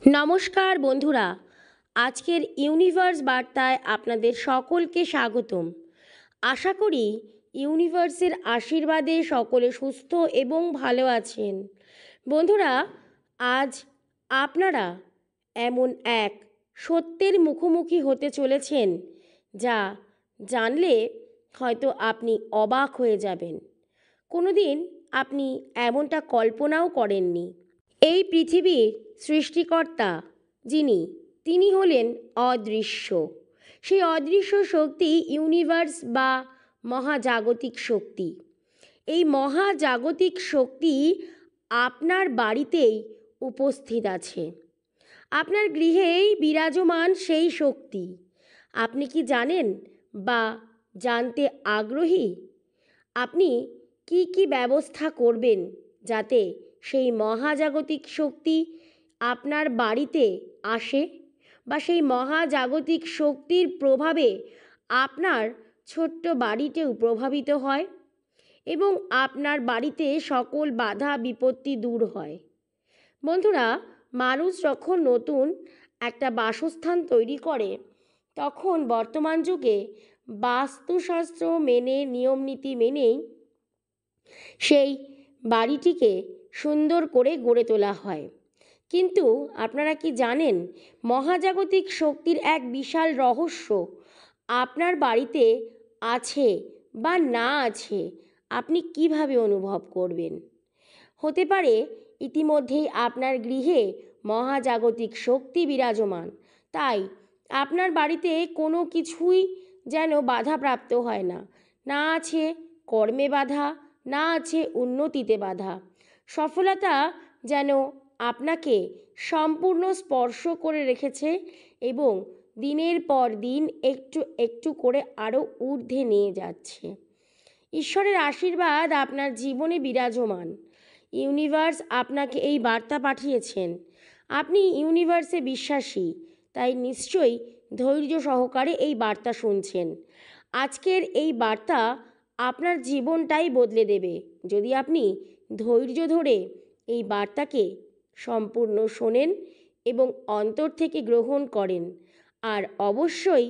নমস্কার বন্ধুরা, আজকের ইউনিভার্স বার্তায় আপনাদের সকলকে স্বাগতম। আশা করি ইউনিভার্সের আশীর্বাদে সকলে সুস্থ এবং ভালো আছেন। বন্ধুরা, আজ আপনারা এমন এক সত্যের মুখোমুখি হতে চলেছেন যা জানলে হয়তো আপনি অবাক হয়ে যাবেন। কোনোদিন আপনি এমনটা কল্পনাও করেননি। এই পৃথিবীর সৃষ্টিকর্তা তিনি হলেন অদৃশ্য। সেই অদৃশ্য শক্তি ইউনিভার্স বা মহাজাগতিক শক্তি। এই মহাজাগতিক শক্তি আপনার বাড়িতেই উপস্থিত আছে, আপনার গৃহেই বিরাজমান সেই শক্তি। আপনি কি জানেন বা জানতে আগ্রহী? আপনি কি ব্যবস্থা করবেন যাতে সেই মহাজাগতিক শক্তি আপনার বাড়িতে আসে বা সেই মহাজাগতিক শক্তির প্রভাবে আপনার ছোট্ট বাড়িতেও প্রভাবিত হয় এবং আপনার বাড়িতে সকল বাধা বিপত্তি দূর হয়? বন্ধুরা, মানুষ যখন নতুন একটা বাসস্থান তৈরি করে তখন বর্তমান যুগে বাস্তুশাস্ত্র মেনে, নিয়মনীতি মেনেই সেই বাড়িটিকে সুন্দর করে গড়ে তোলা হয়। কিন্তু আপনারা কি জানেন, মহাজাগতিক শক্তির এক বিশাল রহস্য আপনার বাড়িতে আছে বা না আছে আপনি কিভাবে অনুভব করবেন? হতে পারে ইতিমধ্যেই আপনার গৃহে মহাজাগতিক শক্তি বিরাজমান, তাই আপনার বাড়িতে কোনো কিছুই যেন বাধাপ্রাপ্ত হয় না। না আছে কর্মে বাধা, না আছে উন্নতিতে বাধা। সফলতা যেন আপনাকে সম্পূর্ণ স্পর্শ করে রেখেছে এবং দিনের পর দিন একটু একটু করে আরও ঊর্ধ্বে নিয়ে যাচ্ছে। ঈশ্বরের আশীর্বাদ আপনার জীবনে বিরাজমান। ইউনিভার্স আপনাকে এই বার্তা পাঠিয়েছেন। আপনি ইউনিভার্সে বিশ্বাসী, তাই নিশ্চয়ই ধৈর্য সহকারে এই বার্তা শুনছেন। আজকের এই বার্তা আপনার জীবনটাই বদলে দেবে যদি আপনি ধৈর্য ধরে এই বার্তাকে সম্পূর্ণ শোনেন এবং অন্তর থেকে গ্রহণ করেন। আর অবশ্যই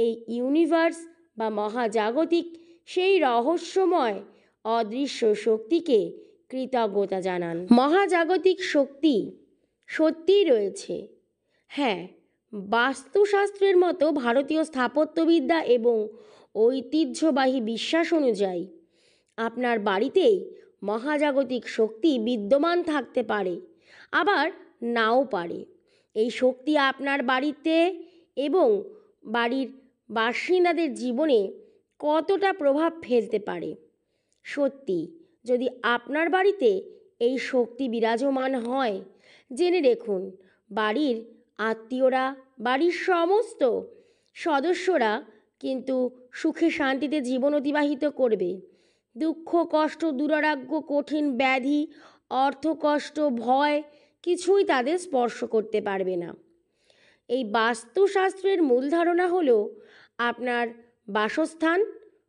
এই ইউনিভার্স বা মহাজাগতিক সেই রহস্যময় অদৃশ্য শক্তিকে কৃতজ্ঞতা জানান। মহাজাগতিক শক্তি সত্যিই রয়েছে। হ্যাঁ, বাস্তুশাস্ত্রের মতো ভারতীয় স্থাপত্যবিদ্যা এবং ঐতিহ্যবাহী বিশ্বাস অনুযায়ী আপনার বাড়িতেই মহাজাগতিক শক্তি বিদ্যমান থাকতে পারে, আবার নাও পারে। এই শক্তি আপনার বাড়িতে এবং বাড়ির বাসিন্দাদের জীবনে কতটা প্রভাব ফেলতে পারে। সত্যি, যদি আপনার বাড়িতে এই শক্তি বিরাজমান হয়, জেনে দেখুন বাড়ির আত্মীয়রা, বাড়ির সমস্ত সদস্যরা কিন্তু সুখে শান্তিতে জীবন অতিবাহিত করবে। দুঃখ, কষ্ট, দুরারোগ্য, কঠিন ব্যাধি, অর্থকষ্ট, ভয় কিছুই তাদের স্পর্শ করতে পারবে না। এই বাস্তুশাস্ত্রের মূল ধারণা হলো আপনার বাসস্থান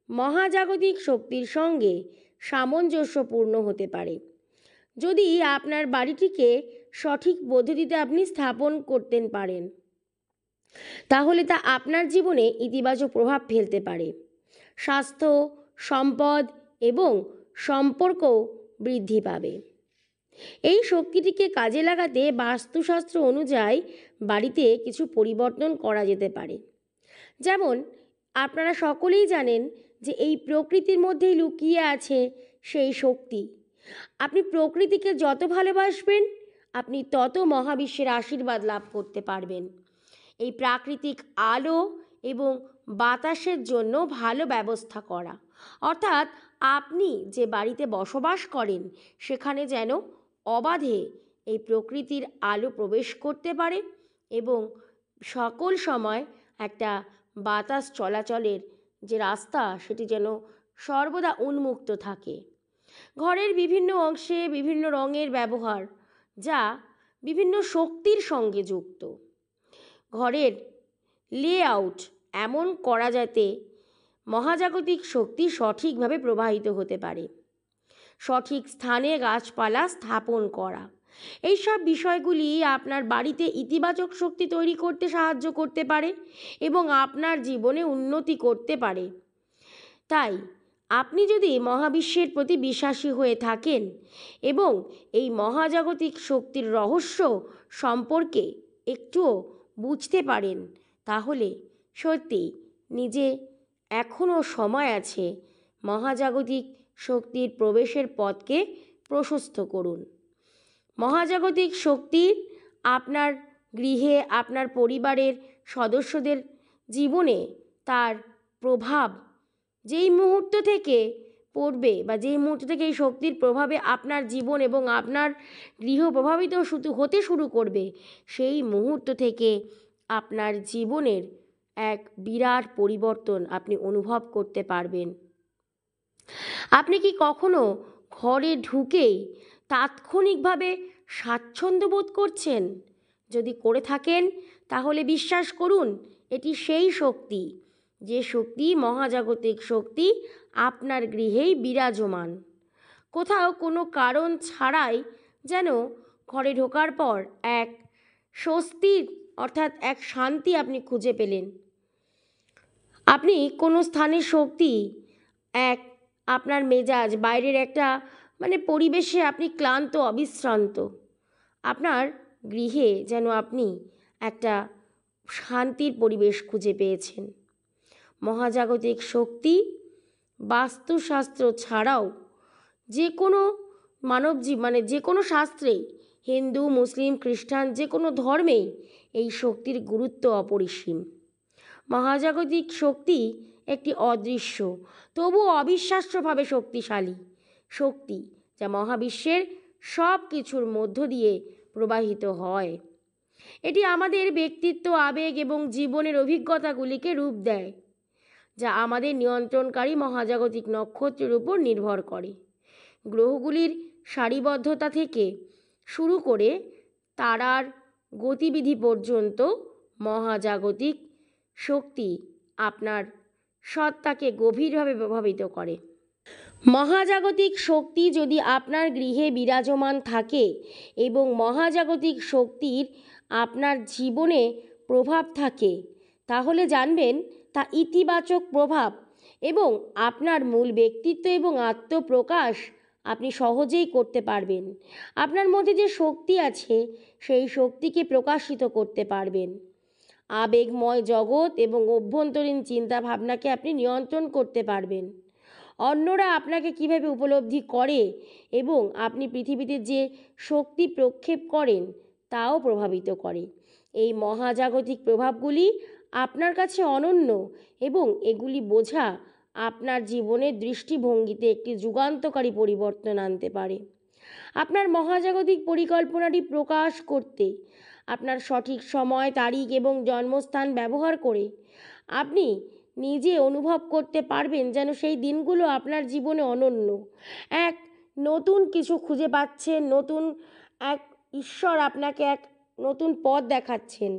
মহাজাগতিক শক্তির সঙ্গে সামঞ্জস্যপূর্ণ হতে পারে। যদি আপনার বাড়িটিকে সঠিক পদ্ধতিতে আপনি স্থাপন করতে পারেন, তাহলে তা আপনার জীবনে ইতিবাচক প্রভাব ফেলতে পারে। স্বাস্থ্য, সম্পদ এবং সম্পর্ক বৃদ্ধি পাবে। এই শক্তিটিকে কাজে লাগাতে বাস্তুশাস্ত্র অনুযায়ী বাড়িতে কিছু পরিবর্তন করা যেতে পারে। যেমন আপনারা সকলেই জানেন যে এই প্রকৃতির মধ্যেই লুকিয়ে আছে সেই শক্তি। আপনি প্রকৃতিকে যত ভালোবাসবেন আপনি তত মহাবিশ্বের আশীর্বাদ লাভ করতে পারবেন। এই প্রাকৃতিক আলো এবং বাতাসের জন্য ভালো ব্যবস্থা করা, অর্থাৎ আপনি যে বাড়িতে বসবাস করেন সেখানে যেন অবাধে এই প্রকৃতির আলো প্রবেশ করতে পারে এবং সকল সময় একটা বাতাস চলাচলের যে রাস্তা সেটি যেন সর্বদা উন্মুক্ত থাকে। ঘরের বিভিন্ন অংশে বিভিন্ন রঙের ব্যবহার, যা বিভিন্ন শক্তির সঙ্গে যুক্ত। ঘরের লেআউট এমন করা যাতে মহাজাগতিক শক্তি সঠিকভাবে প্রবাহিত হতে পারে। সঠিক স্থানে গাছপালা স্থাপন করা, এই সব বিষয়গুলি আপনার বাড়িতে ইতিবাচক শক্তি তৈরি করতে সাহায্য করতে পারে এবং আপনার জীবনে উন্নতি করতে পারে। তাই আপনি যদি মহাবিশ্বের প্রতি বিশ্বাসী হয়ে থাকেন এবং এই মহাজাগতিক শক্তির রহস্য সম্পর্কে একটুও বুঝতে পারেন, তাহলে সত্যি নিজে এখনও সময় আছে, মহাজাগতিক শক্তির প্রবেশের পথকে প্রশস্ত করুন। মহাজাগতিক শক্তি আপনার গৃহে, আপনার পরিবারের সদস্যদের জীবনে তার প্রভাব যেই মুহূর্ত থেকে পড়বে বা যেই মুহূর্ত থেকে এই শক্তির প্রভাবে আপনার জীবন এবং আপনার গৃহ প্রভাবিত হতে শুরু করবে, সেই মুহূর্ত থেকে আপনার জীবনের এক বিরাট পরিবর্তন আপনি অনুভব করতে পারবেন। আপনি কি কখনো ঘরে ঢুকেই তাৎক্ষণিকভাবে স্বাচ্ছন্দ্য বোধ করছেন? যদি করে থাকেন তাহলে বিশ্বাস করুন, এটি সেই শক্তি, যে শক্তি, মহাজাগতিক শক্তি আপনার গৃহেই বিরাজমান। কোথাও কোনো কারণ ছাড়াই যেন ঘরে ঢোকার পর এক স্বস্তির অর্থাৎ এক শান্তি আপনি খুঁজে পেলেন। আপনি কোনো স্থানের শক্তি, এক আপনার মেজাজ, বাইরের একটা পরিবেশে আপনি ক্লান্ত, অবিশ্রান্ত, আপনার গৃহে যেন আপনি একটা শান্তির পরিবেশ খুঁজে পেয়েছেন। মহাজাগতিক শক্তি বাস্তুশাস্ত্র ছাড়াও যে কোনো যে কোনো শাস্ত্রেই, হিন্দু, মুসলিম, খ্রিস্টান, যে কোনো ধর্মেই এই শক্তির গুরুত্ব অপরিসীম। মহাজাগতিক শক্তি একটি অদৃশ্য তবু অবিশ্বাস্যভাবে শক্তিশালী শক্তি, যা মহাবিশ্বের সব কিছুর মধ্য দিয়ে প্রবাহিত হয়। এটি আমাদের ব্যক্তিত্ব, আবেগ এবং জীবনের অভিজ্ঞতাগুলিকে রূপ দেয়, যা আমাদের নিয়ন্ত্রণকারী মহাজাগতিক নক্ষত্রের উপর নির্ভর করে। গ্রহগুলির সারিবদ্ধতা থেকে শুরু করে তারার গতিবিধি পর্যন্ত মহাজাগতিক শক্তি আপনার সত্তাকে গভীরভাবে প্রভাবিত করে। মহাজাগতিক শক্তি যদি আপনার গৃহে বিরাজমান থাকে এবং মহাজাগতিক শক্তির আপনার জীবনে প্রভাব থাকে, তাহলে জানবেন তা ইতিবাচক প্রভাব এবং আপনার মূল ব্যক্তিত্ব এবং আত্মপ্রকাশ আপনি সহজেই করতে পারবেন। আপনার মধ্যে যে শক্তি আছে সেই শক্তিকে প্রকাশিত করতে পারবেন। আবেগময় জগৎ এবং অভ্যন্তরীণ চিন্তাভাবনাকে আপনি নিয়ন্ত্রণ করতে পারবেন। অন্যরা আপনাকে কিভাবে উপলব্ধি করে এবং আপনি পৃথিবীতে যে শক্তি প্রক্ষেপ করেন তাও প্রভাবিত করে। এই মহাজাগতিক প্রভাবগুলি আপনার কাছে অনন্য এবং এগুলি বোঝা আপনার জীবনের দৃষ্টিভঙ্গিতে একটি যুগান্তকারী পরিবর্তন আনতে পারে। আপনার মহাজাগতিক পরিকল্পনাটি প্রকাশ করতে আপনার সঠিক সময়, তারিখ এবং জন্মস্থান ব্যবহার করে আপনি নিজে অনুভব করতে পারবেন যেন সেই দিনগুলো আপনার জীবনে অনন্য। এক নতুন কিছু খুঁজে পাচ্ছেন, নতুন এক ঈশ্বর আপনাকে এক নতুন পথ দেখাচ্ছেন,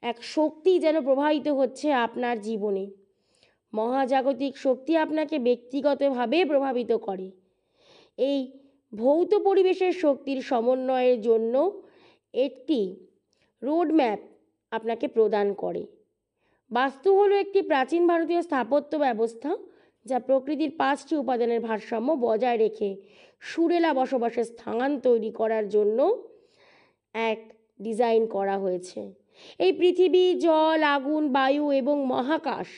এক শক্তি যেন প্রবাহিত হচ্ছে আপনার জীবনে। মহাজাগতিক শক্তি আপনাকে ব্যক্তিগতভাবে প্রভাবিত করে। এই ভৌত পরিবেশের শক্তির সমন্বয়ের জন্য একটি রোডম্যাপ আপনাকে প্রদান করে। বাস্তু হলো একটি প্রাচীন ভারতীয় স্থাপত্য ব্যবস্থা যা প্রকৃতির 5টি উপাদানের ভারসাম্য বজায় রেখে সুরেলা বসবাসের স্থান তৈরি করার জন্য এক ডিজাইন করা হয়েছে। এই পৃথিবী, জল, আগুন, বায়ু এবং মহাকাশ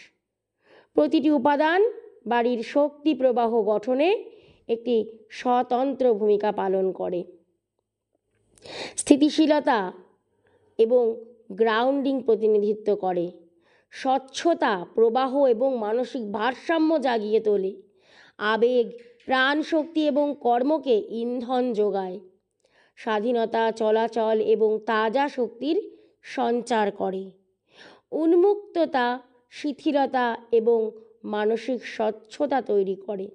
প্রতিটি উপাদান বাড়ির শক্তি প্রবাহ গঠনে একটি স্বতন্ত্র ভূমিকা পালন করে। স্থিতিশীলতা এবং গ্রাউন্ডিং প্রতিনিধিত্ব করে। স্বচ্ছতা, প্রবাহ এবং মানসিক ভারসাম্য জাগিয়ে তোলে। আবেগ, প্রাণ শক্তি এবং কর্মকে ইন্ধন যোগায়। স্বাধীনতা, চলাচল এবং তাজা শক্তির সঞ্চার করে। উন্মুক্ততা, শিথিলতা এবং মানসিক স্বচ্ছতা তৈরি করে।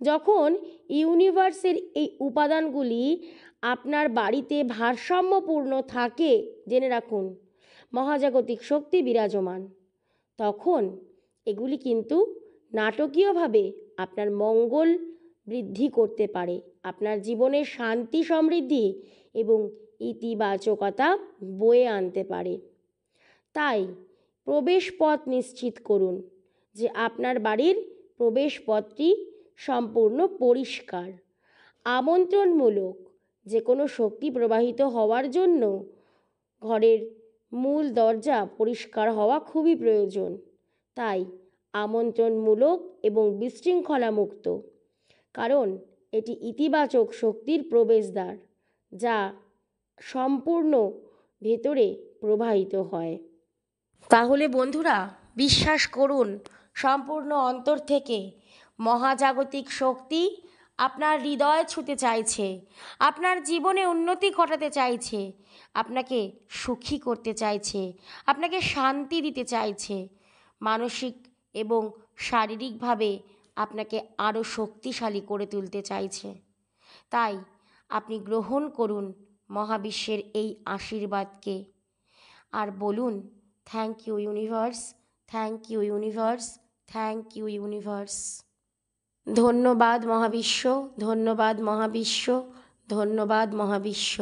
যখন ইউনিভার্সের এই উপাদানগুলি আপনার বাড়িতে ভারসাম্যপূর্ণ থাকে, জেনে রাখুন মহাজাগতিক শক্তি বিরাজমান। তখন এগুলি কিন্তু নাটকীয়ভাবে আপনার মঙ্গল বৃদ্ধি করতে পারে, আপনার জীবনে শান্তি, সমৃদ্ধি এবং ইতিবাচকতা বয়ে আনতে পারে। তাই প্রবেশ পথ নিশ্চিত করুন যে আপনার বাড়ির প্রবেশ পথটি সম্পূর্ণ পরিষ্কার, আমন্ত্রণমূলক। যে কোনো শক্তি প্রবাহিত হওয়ার জন্য ঘরের মূল দরজা পরিষ্কার হওয়া খুবই প্রয়োজন। তাই আমন্ত্রণমূলক এবং বিশৃঙ্খলামুক্ত, কারণ এটি ইতিবাচক শক্তির প্রবেশদ্বার যা সম্পূর্ণ ভেতরে প্রবাহিত হয়। তাহলে বন্ধুরা, বিশ্বাস করুন সম্পূর্ণ অন্তর থেকে মহাজাগতিক শক্তি আপনার হৃদয় ছুঁতে চাইছে, আপনার জীবনে উন্নতি ঘটাতে চাইছে, আপনাকে সুখী করতে চাইছে, আপনাকে শান্তি দিতে চাইছে, মানসিক এবং শারীরিকভাবে আপনাকে আরও শক্তিশালী করে তুলতে চাইছে। তাই আপনি গ্রহণ করুন মহাবিশ্বের এই আশীর্বাদকে আর বলুন, thank you universe, thank you universe, thank you universe. ধন্যবাদ মহাবিশ্ব, ধন্যবাদ মহাবিশ্ব, ধন্যবাদ মহাবিশ্ব।